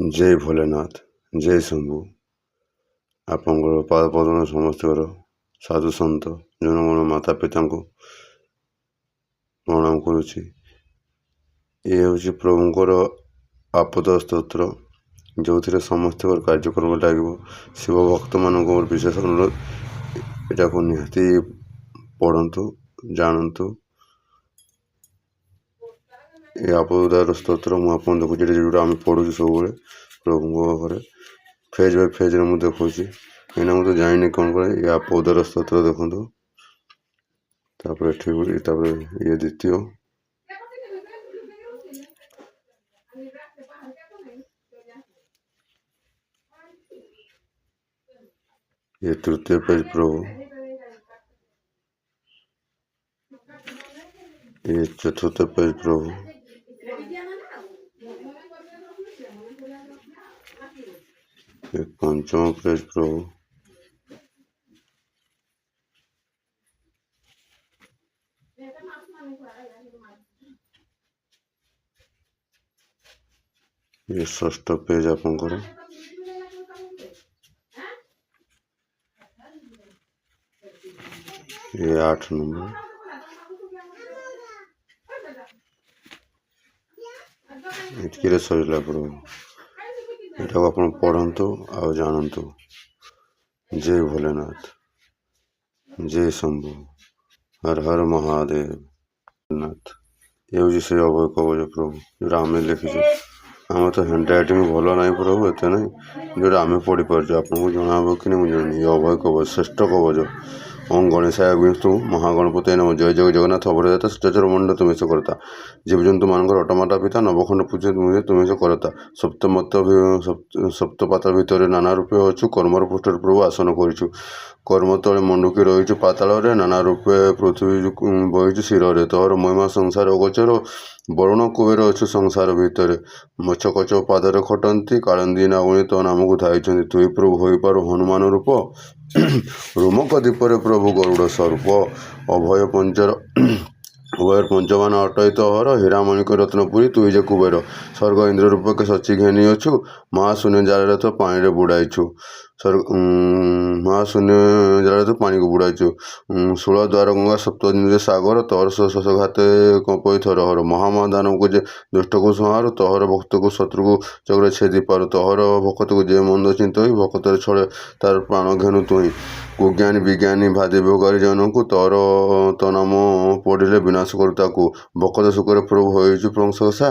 जय भोलेनाथ जय शंभु आपंकर पादपद्म समस्तर साधु सन्त जनगण माता पिता को प्रणाम करुच्ची। ये हूँ प्रभुंर आपद स्तोत्र जो थे समस्त कार्यक्रम लगे शिव भक्त मान विशेष अनुरोध यहाँ को निहाती पढ़तु जानतु। ये आपदार स्तोत्र मुझे देखुची जो आम पढ़ुँ सब प्रभु घरे फेज बाय फेज में देखुची एना मुझे जानी कौन करे। ये आपदार स्तोत्र देखु ये द्वितीय ये तृतीय पेज प्रभु ये चतुर्थ पेज प्रभु ये पंचम पेज प्रभु ये षष्ठ पेज आपंकर ये 8 नंबर इतके सरला प्रभु यहाँ आप पढ़तु आ जानतु। जय भोलेनाथ जय शंभु हर हर महादेव नाथ। ये हूँ से अभय कवच प्रभु जो आम लिखीचु आम तो हैंड राइटिंग भल ना प्रभु एत ना जो आम पढ़ी पार्छ आपको जनाब कि नहीं जानी। ये अभय कवच श्रेष्ठ कवच ओं गणेशाय विष्णु महागणपत नमः जय जय जगन्नाथ अभयदाता चचर मंड तुम्हें से करता जीवजंतु मानकर अटमाटा पिता नवखंड पूज्य तुम्हें से करता सप्तपाता भितर नाना रूपे अच्छु कर्मर पृष्ठ प्रभु आसन करूँ कर्म तले मंडुकी रही पाताल नाना रूपे पृथ्वी बही शिर तोहर महिमा संसार अगोचर वरुण कुबेर अच्छु संसार भितर मच्छ कच पादरे खटंती कालिंदी नागुणी तो नाम को धाई तुई प्रभु हो पार हनुमान रूप रोमक दीपर प्रभु गरुड़ स्वरूप अभय पंचर उभयर पंचमान अटयित हर हीरामणिक रत्नपुरी तुई जे कुबेर स्वर्ग इंद्र रूप के सची घेनी अच्छु महाशून्य जाल तो पानी बुड़ाईछु महाशून्य जाल तो पानी को बुड़ाईछु षोल द्वार गंगा सप्तजे सागर तोहर शश घाते कंपई थर हर महामदानव को जे दुष्ट को संहार तोहर भक्त को शत्रु को चक्र छेदी पार तोहर भक्त को जे मंद चिंत भक्त छड़े तार प्राण घेनु तुई कुज्ञानी विज्ञानी भादि भोगारी जन को तोर तो नाम पढ़िले विनाश करू ताकू भक्त सुखरे प्रभु हो प्रशंसा।